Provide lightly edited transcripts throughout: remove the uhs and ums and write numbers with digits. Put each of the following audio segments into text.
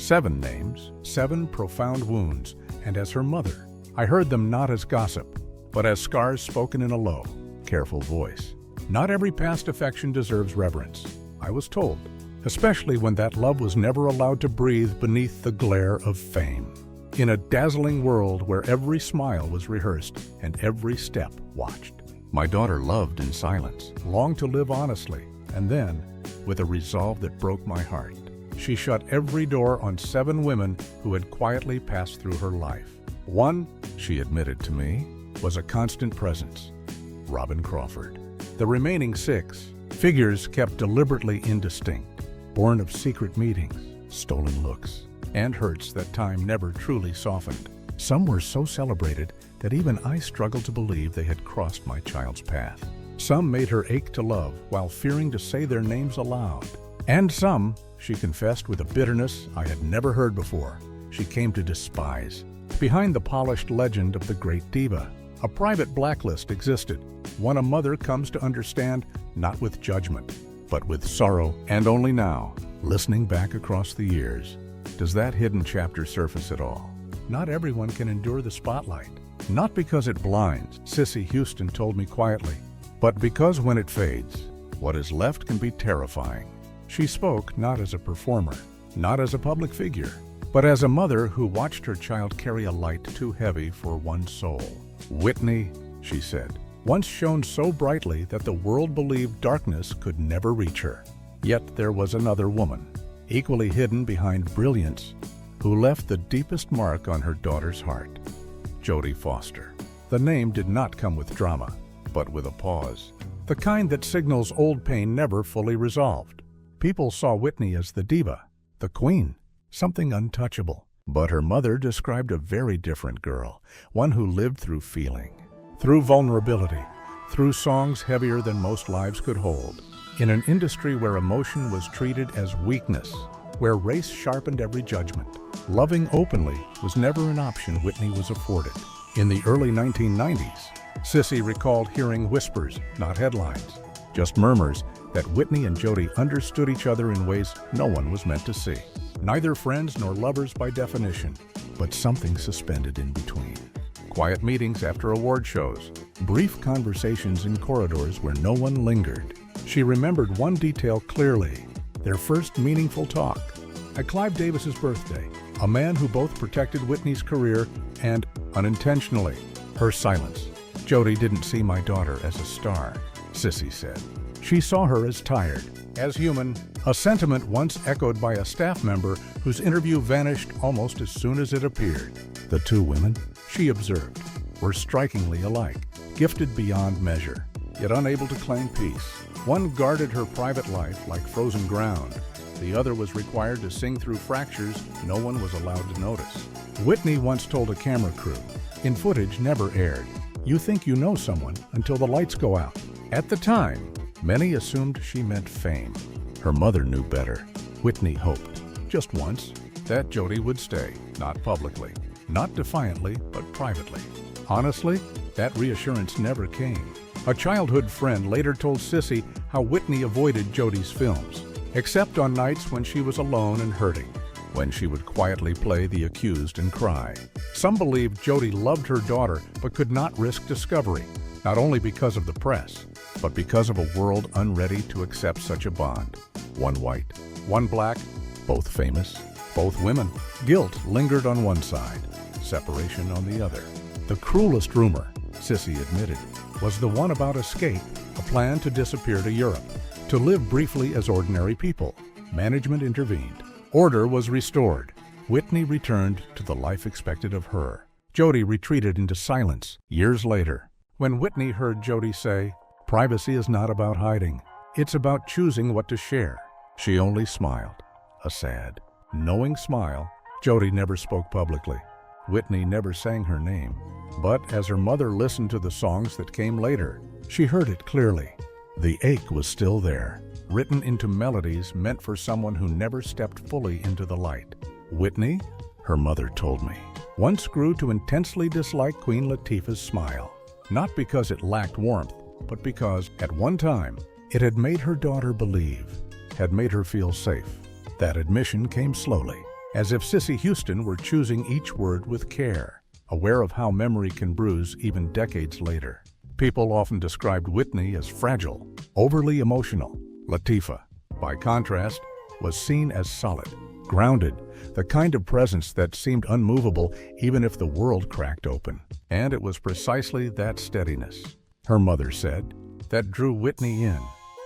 7 names, 7 profound wounds, and as her mother, I heard them not as gossip, but as scars spoken in a low, careful voice. Not every past affection deserves reverence, I was told, especially when that love was never allowed to breathe beneath the glare of fame. In a dazzling world where every smile was rehearsed and every step watched. My daughter loved in silence, longed to live honestly, and then, with a resolve that broke my heart, she shut every door on 7 women who had quietly passed through her life. One, she admitted to me, was a constant presence, Robin Crawford. The remaining 6, figures kept deliberately indistinct, born of secret meetings, stolen looks, and hurts that time never truly softened. Some were so celebrated that even I struggled to believe they had crossed my child's path. Some made her ache to love while fearing to say their names aloud. And some, she confessed with a bitterness I had never heard before, she came to despise. Behind the polished legend of the great diva, a private blacklist existed, one a mother comes to understand not with judgment, but with sorrow. And only now, listening back across the years, does that hidden chapter surface at all. Not everyone can endure the spotlight. Not because it blinds, Whitney Houston told me quietly, but because when it fades, what is left can be terrifying. She spoke not as a performer, not as a public figure, but as a mother who watched her child carry a light too heavy for one soul. Whitney, she said, once shone so brightly that the world believed darkness could never reach her. Yet there was another woman, equally hidden behind brilliance, who left the deepest mark on her daughter's heart. Jodie Foster. The name did not come with drama, but with a pause, the kind that signals old pain never fully resolved. People saw Whitney as the diva, the queen, something untouchable. But her mother described a very different girl, one who lived through feeling, through vulnerability, through songs heavier than most lives could hold. In an industry where emotion was treated as weakness, where race sharpened every judgment, loving openly was never an option Whitney was afforded. In the early 1990s, Sissy recalled hearing whispers, not headlines, just murmurs that Whitney and Jodie understood each other in ways no one was meant to see. Neither friends nor lovers by definition, but something suspended in between. Quiet meetings after award shows, brief conversations in corridors where no one lingered. She remembered one detail clearly, their first meaningful talk, at Clive Davis's birthday, a man who both protected Whitney's career and, unintentionally, her silence. Jodie didn't see my daughter as a star, Sissy said. She saw her as tired, as human, a sentiment once echoed by a staff member whose interview vanished almost as soon as it appeared. The 2 women, she observed, were strikingly alike, gifted beyond measure, yet unable to claim peace. One guarded her private life like frozen ground. The other was required to sing through fractures no one was allowed to notice. Whitney once told a camera crew, in footage never aired, "You think you know someone until the lights go out." At the time, many assumed she meant fame. Her mother knew better. Whitney hoped, just once, that Jodie would stay, not publicly, not defiantly, but privately. Honestly, that reassurance never came. A childhood friend later told Sissy how Whitney avoided Jodie's films, except on nights when she was alone and hurting, when she would quietly play the accused and cry. Some believed Jodie loved her daughter but could not risk discovery, not only because of the press, but because of a world unready to accept such a bond. One white, one black, both famous, both women. Guilt lingered on one side, separation on the other. The cruelest rumor, Sissy admitted, was the one about escape, a plan to disappear to Europe, to live briefly as ordinary people. Management intervened. Order was restored. Whitney returned to the life expected of her. Jodie retreated into silence years later. When Whitney heard Jodie say, "Privacy is not about hiding. It's about choosing what to share," she only smiled, a sad, knowing smile. Jodie never spoke publicly. Whitney never sang her name. But as her mother listened to the songs that came later, she heard it clearly. The ache was still there, written into melodies meant for someone who never stepped fully into the light. Whitney, her mother told me, once grew to intensely dislike Queen Latifah's smile, not because it lacked warmth, but because, at one time, it had made her daughter believe, had made her feel safe. That admission came slowly, as if Sissy Houston were choosing each word with care, aware of how memory can bruise even decades later. People often described Whitney as fragile, overly emotional. Latifah, by contrast, was seen as solid, grounded, the kind of presence that seemed unmovable even if the world cracked open. And it was precisely that steadiness, her mother said, that drew Whitney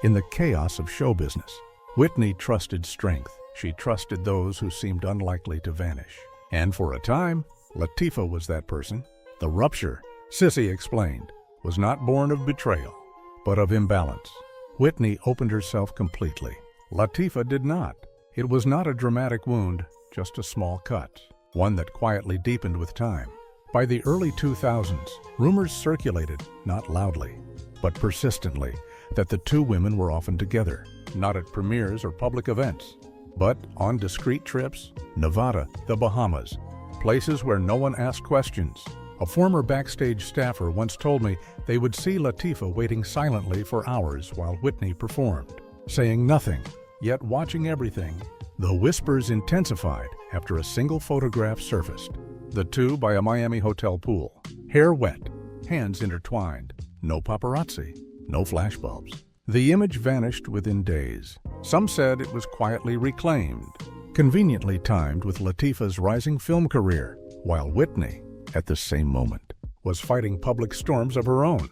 in the chaos of show business. Whitney trusted strength. She trusted those who seemed unlikely to vanish. And for a time, Latifah was that person. The rupture, Sissy explained, was not born of betrayal, but of imbalance. Whitney opened herself completely. Latifah did not. It was not a dramatic wound, just a small cut, one that quietly deepened with time. By the early 2000s, rumors circulated, not loudly, but persistently, that the two women were often together, not at premieres or public events, but on discreet trips, Nevada, the Bahamas, places where no one asked questions. A former backstage staffer once told me they would see Latifah waiting silently for hours while Whitney performed, saying nothing, yet watching everything. The whispers intensified after a single photograph surfaced. The two by a Miami hotel pool, hair wet, hands intertwined, no paparazzi, no flashbulbs. The image vanished within days. Some said it was quietly reclaimed, conveniently timed with Latifah's rising film career, while Whitney, at the same moment, was fighting public storms of her own.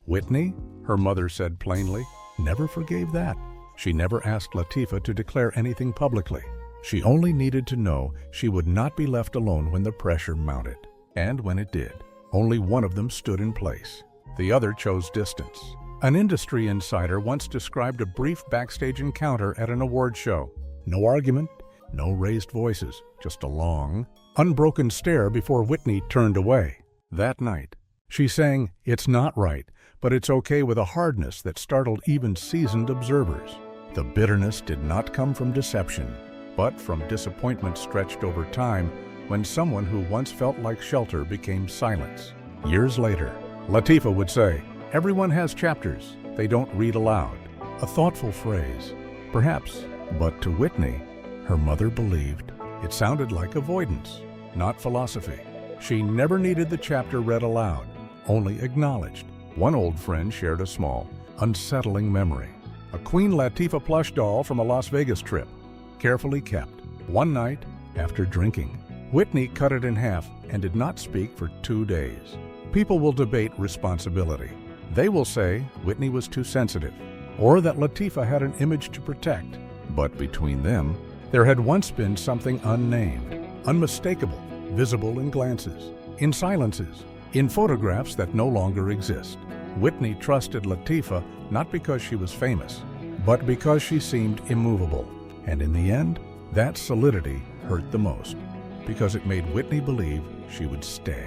Whitney, her mother said plainly, never forgave that. She never asked Latifah to declare anything publicly. She only needed to know she would not be left alone when the pressure mounted. And when it did, only one of them stood in place. The other chose distance. An industry insider once described a brief backstage encounter at an award show. No argument, no raised voices, just a long, unbroken stare before Whitney turned away. That night, she sang, "It's not right, but it's okay," with a hardness that startled even seasoned observers. The bitterness did not come from deception, but from disappointment stretched over time when someone who once felt like shelter became silence. Years later, Latifah would say, "Everyone has chapters they don't read aloud." A thoughtful phrase, perhaps, but to Whitney, her mother believed, it sounded like avoidance, not philosophy. She never needed the chapter read aloud, only acknowledged. One old friend shared a small, unsettling memory. A Queen Latifah plush doll from a Las Vegas trip, carefully kept. One night, after drinking, Whitney cut it in half and did not speak for 2 days. People will debate responsibility. They will say Whitney was too sensitive, or that Latifah had an image to protect. But between them, there had once been something unnamed, unmistakable, visible in glances, in silences, in photographs that no longer exist. Whitney trusted Latifah not because she was famous, but because she seemed immovable. And in the end, that solidity hurt the most, because it made Whitney believe she would stay.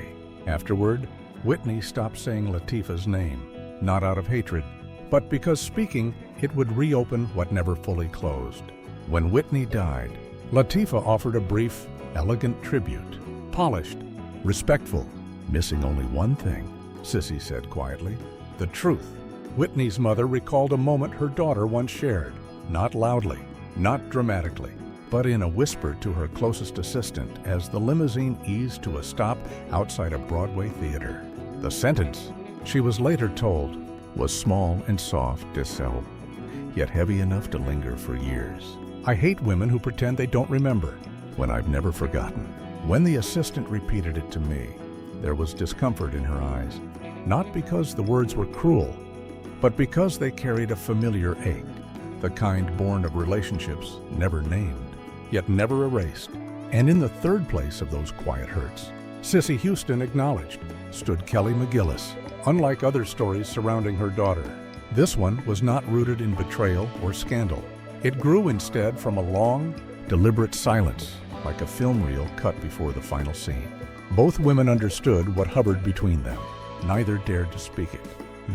Afterward, Whitney stopped saying Latifah's name, not out of hatred, but because speaking it would reopen what never fully closed. When Whitney died, Latifah offered a brief, elegant tribute, polished, respectful, missing only one thing, Sissy said quietly, the truth. Whitney's mother recalled a moment her daughter once shared, not loudly, not dramatically, but in a whisper to her closest assistant as the limousine eased to a stop outside a Broadway theater. The sentence, she was later told, was small and soft as Celeb, yet heavy enough to linger for years. "I hate women who pretend they don't remember, when I've never forgotten." When the assistant repeated it to me, there was discomfort in her eyes, not because the words were cruel, but because they carried a familiar ache, the kind born of relationships never named, yet never erased. And in the third place of those quiet hurts, Sissy Houston acknowledged, stood Kelly McGillis. Unlike other stories surrounding her daughter, this one was not rooted in betrayal or scandal. It grew instead from a long, deliberate silence, like a film reel cut before the final scene. Both women understood what hovered between them. Neither dared to speak it.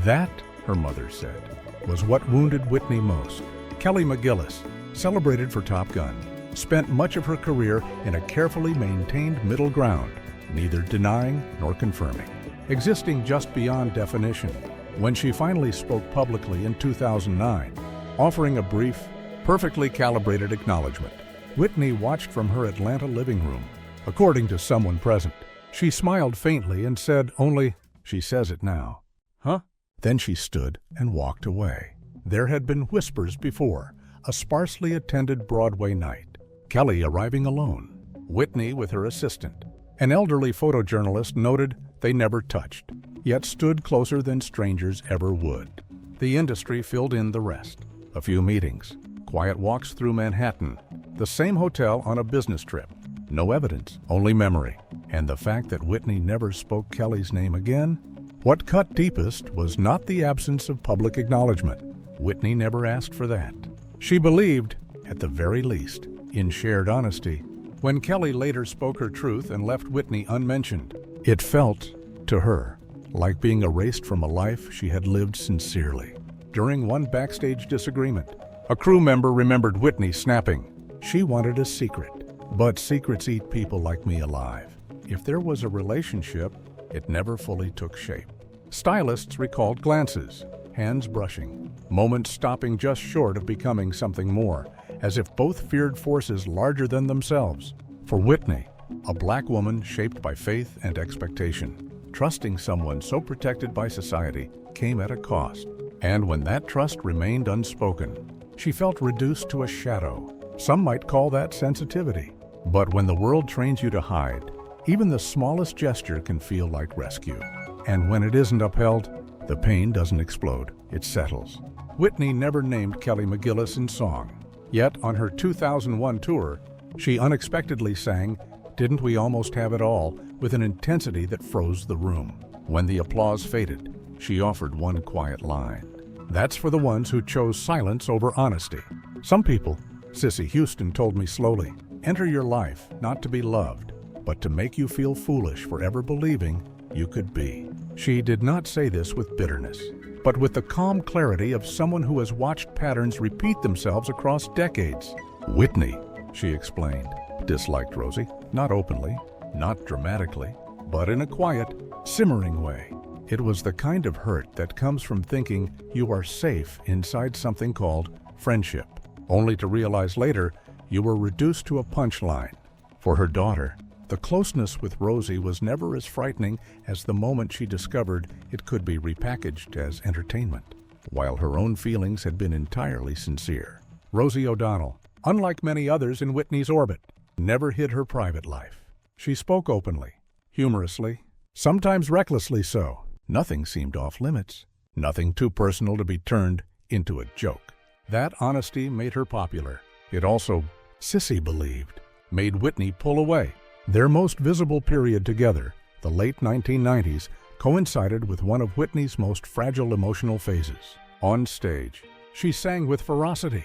That, her mother said, was what wounded Whitney most. Kelly McGillis, celebrated for Top Gun, spent much of her career in a carefully maintained middle ground, neither denying nor confirming, existing just beyond definition. When she finally spoke publicly in 2009, offering a brief, perfectly calibrated acknowledgement, Whitney watched from her Atlanta living room, according to someone present. She smiled faintly and said only, "She says it now." "Huh?" Then she stood and walked away. There had been whispers before, a sparsely attended Broadway night. Kelly arriving alone, Whitney with her assistant. An elderly photojournalist noted they never touched, yet stood closer than strangers ever would. The industry filled in the rest. A few meetings, quiet walks through Manhattan, the same hotel on a business trip. No evidence, only memory. And the fact that Whitney never spoke Kelly's name again? What cut deepest was not the absence of public acknowledgement. Whitney never asked for that. She believed, at the very least, in shared honesty. When Kelly later spoke her truth and left Whitney unmentioned, it felt, to her, like being erased from a life she had lived sincerely. During one backstage disagreement, a crew member remembered Whitney snapping, "She wanted a secret, but secrets eat people like me alive." If there was a relationship, it never fully took shape. Stylists recalled glances, hands brushing, moments stopping just short of becoming something more, as if both feared forces larger than themselves. For Whitney, a black woman shaped by faith and expectation, trusting someone so protected by society came at a cost. And when that trust remained unspoken, she felt reduced to a shadow. Some might call that sensitivity. But when the world trains you to hide, even the smallest gesture can feel like rescue. And when it isn't upheld, the pain doesn't explode, it settles. Whitney never named Kelly McGillis in song. Yet on her 2001 tour, she unexpectedly sang "Didn't We Almost Have It All" with an intensity that froze the room. When the applause faded, she offered one quiet line. That's for the ones who chose silence over honesty. Some people, Whitney Houston told me slowly, enter your life not to be loved, but to make you feel foolish for ever believing you could be. She did not say this with bitterness, but with the calm clarity of someone who has watched patterns repeat themselves across decades. Whitney, she explained, disliked Rosie, not openly, not dramatically, but in a quiet, simmering way. It was the kind of hurt that comes from thinking you are safe inside something called friendship, only to realize later you were reduced to a punchline. For her daughter, the closeness with Rosie was never as frightening as the moment she discovered it could be repackaged as entertainment, while her own feelings had been entirely sincere. Rosie O'Donnell, unlike many others in Whitney's orbit, never hid her private life. She spoke openly, humorously, sometimes recklessly so. Nothing seemed off limits, nothing too personal to be turned into a joke. That honesty made her popular. It also, Sissy believed, made Whitney pull away. Their most visible period together, the late 1990s, coincided with one of Whitney's most fragile emotional phases. On stage, she sang with ferocity.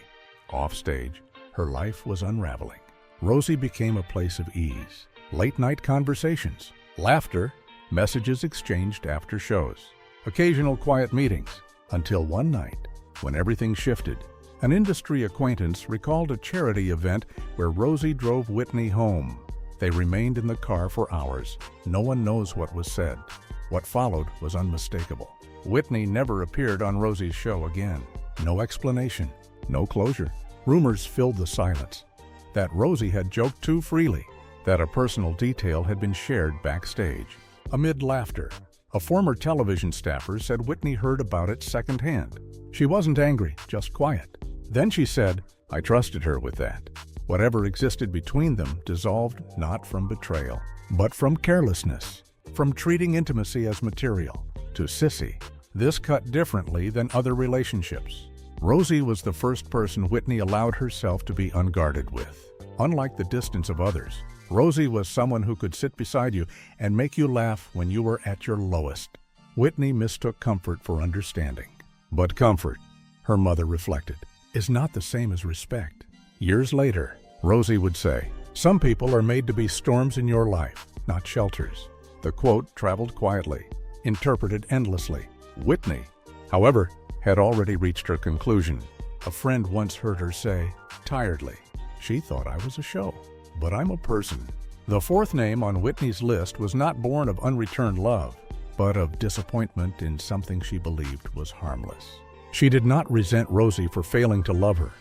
Off stage, her life was unraveling. Rosie became a place of ease, late-night conversations, laughter, messages exchanged after shows, occasional quiet meetings, until one night, when everything shifted. An industry acquaintance recalled a charity event where Rosie drove Whitney home. They remained in the car for hours. No one knows what was said. What followed was unmistakable. Whitney never appeared on Rosie's show again. No explanation, no closure. Rumors filled the silence. That Rosie had joked too freely, that a personal detail had been shared backstage. Amid laughter, a former television staffer said Whitney heard about it secondhand. She wasn't angry, just quiet. Then she said, "I trusted her with that." Whatever existed between them dissolved not from betrayal, but from carelessness, from treating intimacy as material. To Sissy, this cut differently than other relationships. Rosie was the first person Whitney allowed herself to be unguarded with. Unlike the distance of others, Rosie was someone who could sit beside you and make you laugh when you were at your lowest. Whitney mistook comfort for understanding. But comfort, her mother reflected, is not the same as respect. Years later, Rosie would say, "Some people are made to be storms in your life, not shelters." The quote traveled quietly, interpreted endlessly. Whitney, however, had already reached her conclusion. A friend once heard her say, tiredly, "She thought I was a show, but I'm a person." The fourth name on Whitney's list was not born of unreturned love, but of disappointment in something she believed was harmless. She did not resent Rosie for failing to love her,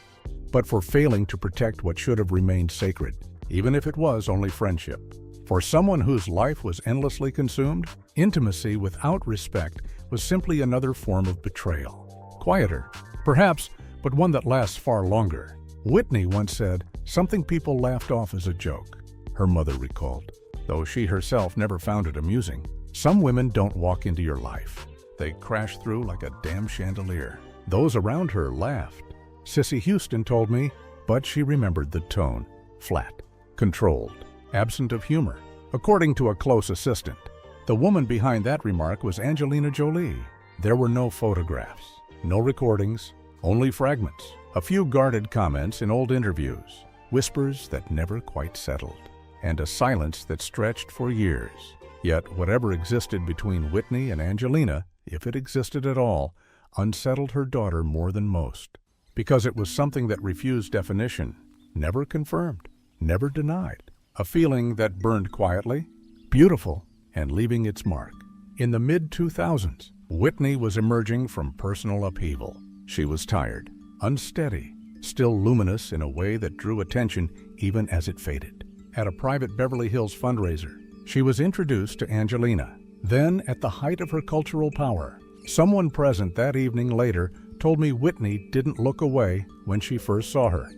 but for failing to protect what should have remained sacred, even if it was only friendship. For someone whose life was endlessly consumed, intimacy without respect was simply another form of betrayal. Quieter, perhaps, but one that lasts far longer. Whitney once said, "Something people laughed off as a joke," her mother recalled, though she herself never found it amusing. Some women don't walk into your life. They crash through like a damn chandelier. Those around her laughed. Sissy Houston told me, but she remembered the tone. Flat, controlled, absent of humor, according to a close assistant. The woman behind that remark was Angelina Jolie. There were no photographs, no recordings, only fragments, a few guarded comments in old interviews, whispers that never quite settled, and a silence that stretched for years. Yet whatever existed between Whitney and Angelina, if it existed at all, unsettled her daughter more than most, because it was something that refused definition, never confirmed, never denied. A feeling that burned quietly, beautiful, and leaving its mark. In the mid-2000s, Whitney was emerging from personal upheaval. She was tired, unsteady, still luminous in a way that drew attention even as it faded. At a private Beverly Hills fundraiser, she was introduced to Angelina. Then, at the height of her cultural power, someone present that evening later told me Whitney didn't look away when she first saw her,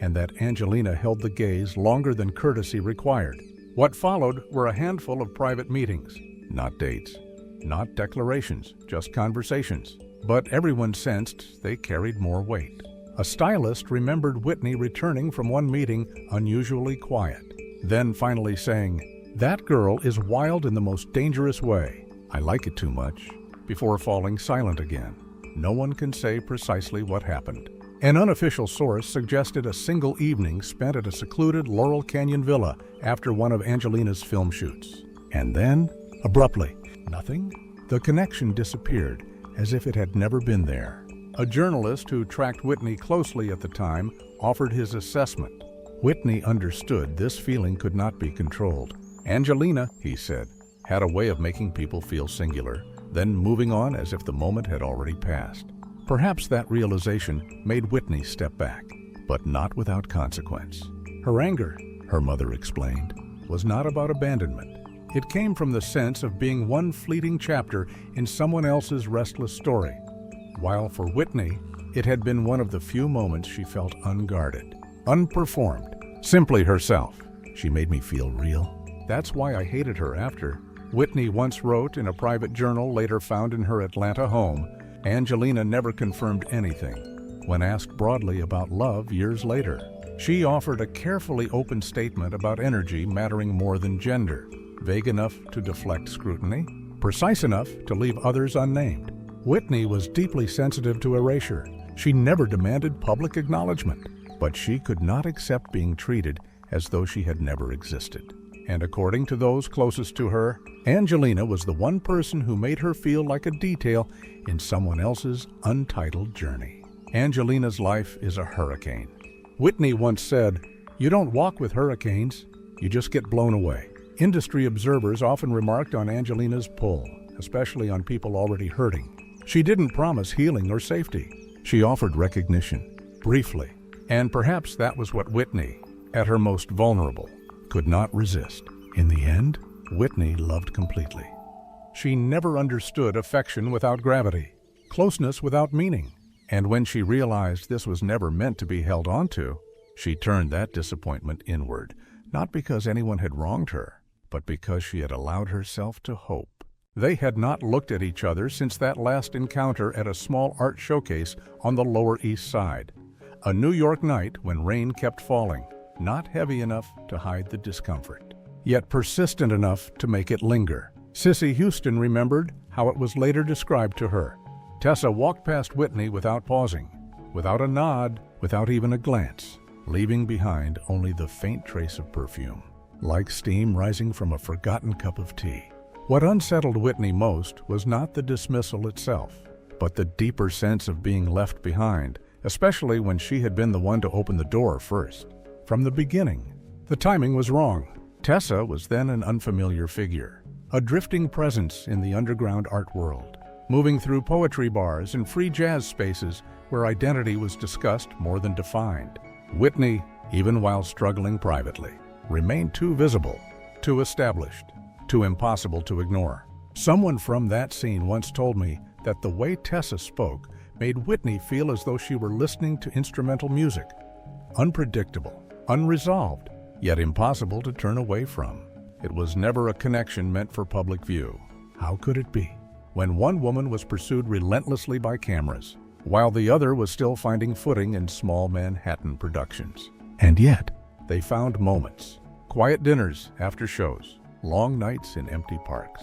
and that Angelina held the gaze longer than courtesy required. What followed were a handful of private meetings, not dates, not declarations, just conversations. But everyone sensed they carried more weight. A stylist remembered Whitney returning from one meeting unusually quiet, then finally saying, "That girl is wild in the most dangerous way. I like it too much," before falling silent again. No one can say precisely what happened. An unofficial source suggested a single evening spent at a secluded Laurel Canyon villa after one of Angelina's film shoots. And then, abruptly, nothing? The connection disappeared, as if it had never been there. A journalist who tracked Whitney closely at the time offered his assessment. Whitney understood this feeling could not be controlled. Angelina, he said, had a way of making people feel singular, then moving on as if the moment had already passed. Perhaps that realization made Whitney step back, but not without consequence. Her anger, her mother explained, was not about abandonment. It came from the sense of being one fleeting chapter in someone else's restless story, while for Whitney, it had been one of the few moments she felt unguarded, unperformed, simply herself. "She made me feel real. That's why I hated her after," Whitney once wrote in a private journal later found in her Atlanta home. Angelina never confirmed anything. When asked broadly about love years later, she offered a carefully open statement about energy mattering more than gender, vague enough to deflect scrutiny, precise enough to leave others unnamed. Whitney was deeply sensitive to erasure. She never demanded public acknowledgement, but she could not accept being treated as though she had never existed. And according to those closest to her, Angelina was the one person who made her feel like a detail in someone else's untitled journey. Angelina's life is a hurricane. Whitney once said, "You don't walk with hurricanes, you just get blown away." Industry observers often remarked on Angelina's pull, especially on people already hurting. She didn't promise healing or safety. She offered recognition, briefly. And perhaps that was what Whitney, at her most vulnerable, could not resist. In the end, Whitney loved completely. She never understood affection without gravity, closeness without meaning. And when she realized this was never meant to be held onto, she turned that disappointment inward, not because anyone had wronged her, but because she had allowed herself to hope. They had not looked at each other since that last encounter at a small art showcase on the Lower East Side. A New York night when rain kept falling, not heavy enough to hide the discomfort, yet persistent enough to make it linger. Sissy Houston remembered how it was later described to her. Tessa walked past Whitney without pausing, without a nod, without even a glance, leaving behind only the faint trace of perfume, like steam rising from a forgotten cup of tea. What unsettled Whitney most was not the dismissal itself, but the deeper sense of being left behind, especially when she had been the one to open the door first. From the beginning, the timing was wrong. Tessa was then an unfamiliar figure, a drifting presence in the underground art world. moving through poetry bars and free jazz spaces where identity was discussed more than defined. Whitney, even while struggling privately, remained too visible, too established, too impossible to ignore. Someone from that scene once told me that the way Tessa spoke made Whitney feel as though she were listening to instrumental music, unpredictable, unresolved, yet impossible to turn away from. It was never a connection meant for public view. How could it be? When one woman was pursued relentlessly by cameras, while the other was still finding footing in small Manhattan productions. And yet, they found moments. Quiet dinners after shows, long nights in empty parks.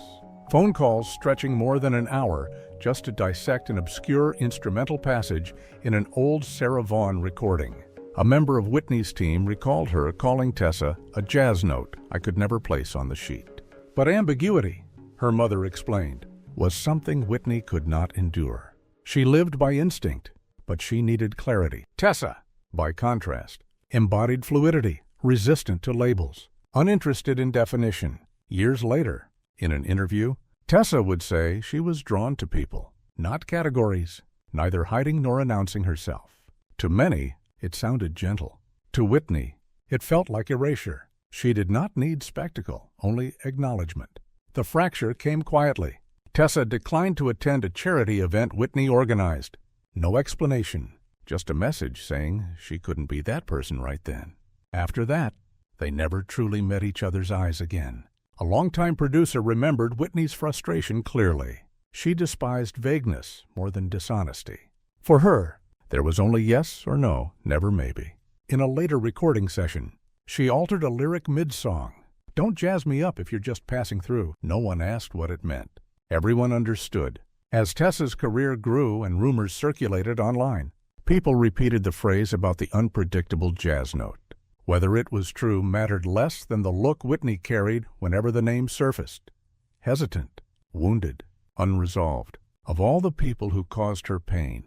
Phone calls stretching more than an hour just to dissect an obscure instrumental passage in an old Sarah Vaughan recording. A member of Whitney's team recalled her calling Tessa a jazz note I could never place on the sheet. But ambiguity, her mother explained, was something Whitney could not endure. She lived by instinct, but she needed clarity. Tessa, by contrast, embodied fluidity, resistant to labels, uninterested in definition. Years later, in an interview, Tessa would say she was drawn to people, not categories, neither hiding nor announcing herself. To many, it sounded gentle. To Whitney, it felt like erasure. She did not need spectacle, only acknowledgement. The fracture came quietly. Tessa declined to attend a charity event Whitney organized. No explanation, just a message saying she couldn't be that person right then. After that, they never truly met each other's eyes again. A longtime producer remembered Whitney's frustration clearly. She despised vagueness more than dishonesty. For her, there was only yes or no, never maybe. In a later recording session, she altered a lyric mid-song. Don't jazz me up if you're just passing through. No one asked what it meant. Everyone understood. As Tessa's career grew and rumors circulated online, people repeated the phrase about the unpredictable jazz note. Whether it was true mattered less than the look Whitney carried whenever the name surfaced. Hesitant, wounded, unresolved. Of all the people who caused her pain,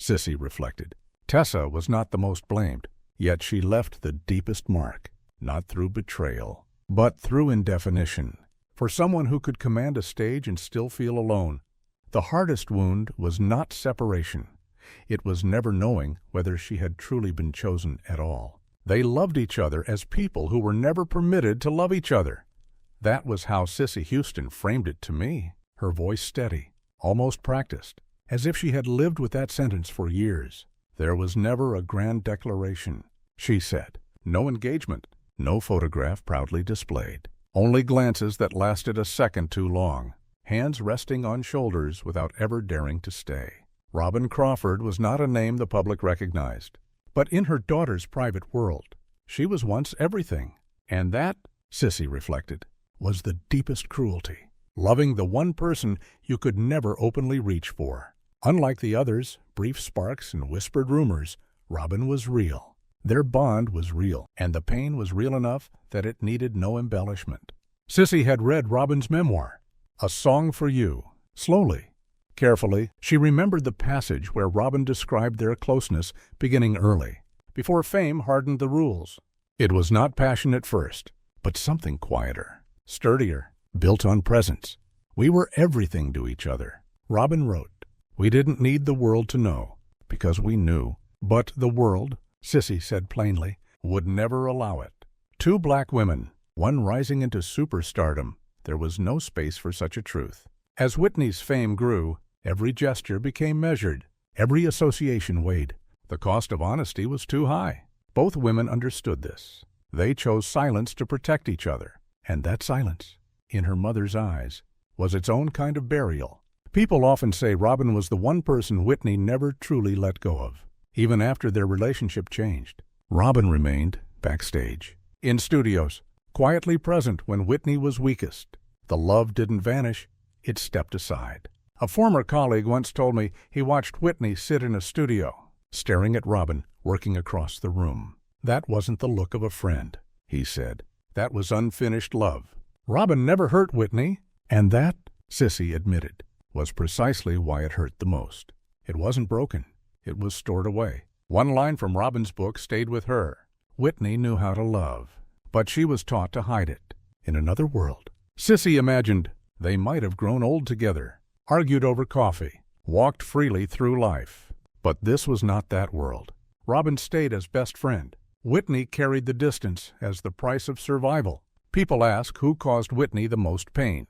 Sissy reflected, Tessa was not the most blamed, yet she left the deepest mark, not through betrayal, but through indefinition. For someone who could command a stage and still feel alone, the hardest wound was not separation. It was never knowing whether she had truly been chosen at all. They loved each other as people who were never permitted to love each other. That was how Whitney Houston framed it to me, her voice steady, almost practiced, as if she had lived with that sentence for years. There was never a grand declaration, she said. No engagement, no photograph proudly displayed. Only glances that lasted a second too long, hands resting on shoulders without ever daring to stay. Robin Crawford was not a name the public recognized, but in her daughter's private world, she was once everything. And that, Sissy reflected, was the deepest cruelty. Loving the one person you could never openly reach for. Unlike the others, brief sparks and whispered rumors, Robin was real. Their bond was real, and the pain was real enough that it needed no embellishment. Sissy had read Robin's memoir, A Song for You. Slowly, carefully, she remembered the passage where Robin described their closeness beginning early, before fame hardened the rules. It was not passion at first, but something quieter, sturdier, built on presence. We were everything to each other. Robin wrote, we didn't need the world to know, because we knew. But the world, Sissy said plainly, would never allow it. Two black women, one rising into superstardom, there was no space for such a truth. As Whitney's fame grew, every gesture became measured, every association weighed. The cost of honesty was too high. Both women understood this. They chose silence to protect each other, and that silence, in her mother's eyes, was its own kind of burial. People often say Robin was the one person Whitney never truly let go of. Even after their relationship changed, Robin remained backstage, in studios, quietly present when Whitney was weakest. The love didn't vanish, it stepped aside. A former colleague once told me he watched Whitney sit in a studio, staring at Robin, working across the room. That wasn't the look of a friend, he said. That was unfinished love. Robin never hurt Whitney, and that, Sissy admitted, was precisely why it hurt the most. It wasn't broken. It was stored away. One line from Robin's book stayed with her. Whitney knew how to love, but she was taught to hide it. In another world, Sissy imagined they might have grown old together, argued over coffee, walked freely through life. But this was not that world. Robin stayed as best friend. Whitney carried the distance as the price of survival. People ask who caused Whitney the most pain.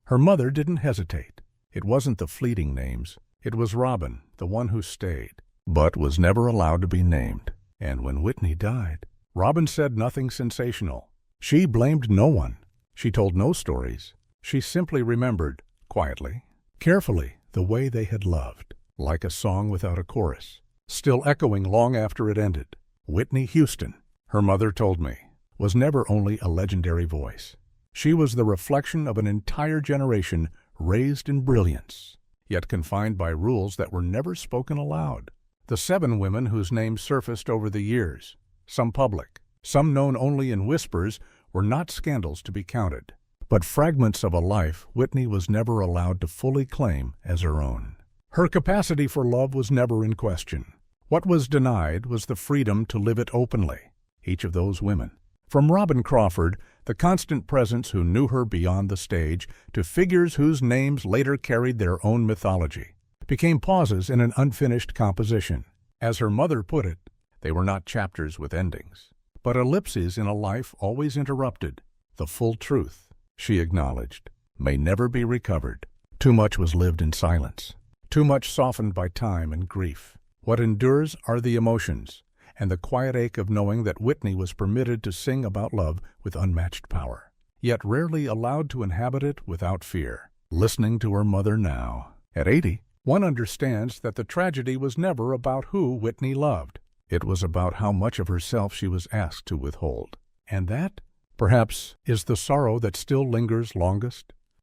Her mother didn't hesitate. It wasn't the fleeting names. It was Robin, the one who stayed, but was never allowed to be named. And when Whitney died, Robin said nothing sensational. She blamed no one. She told no stories. She simply remembered, quietly, carefully, the way they had loved, like a song without a chorus, still echoing long after it ended. Whitney Houston, her mother told me, was never only a legendary voice. She was the reflection of an entire generation raised in brilliance, yet confined by rules that were never spoken aloud. The 7 women whose names surfaced over the years, some public, some known only in whispers, were not scandals to be counted, but fragments of a life Whitney was never allowed to fully claim as her own. Her capacity for love was never in question. What was denied was the freedom to live it openly. Each of those women, from Robin Crawford, the constant presence who knew her beyond the stage, to figures whose names later carried their own mythology, became pauses in an unfinished composition. As her mother put it, they were not chapters with endings, but ellipses in a life always interrupted. The full truth, she acknowledged, may never be recovered. Too much was lived in silence, too much softened by time and grief. What endures are the emotions, and the quiet ache of knowing that Whitney was permitted to sing about love with unmatched power, yet rarely allowed to inhabit it without fear. Listening to her mother now, at 80, one understands that the tragedy was never about who Whitney loved. It was about how much of herself she was asked to withhold. And that, perhaps, is the sorrow that still lingers longest.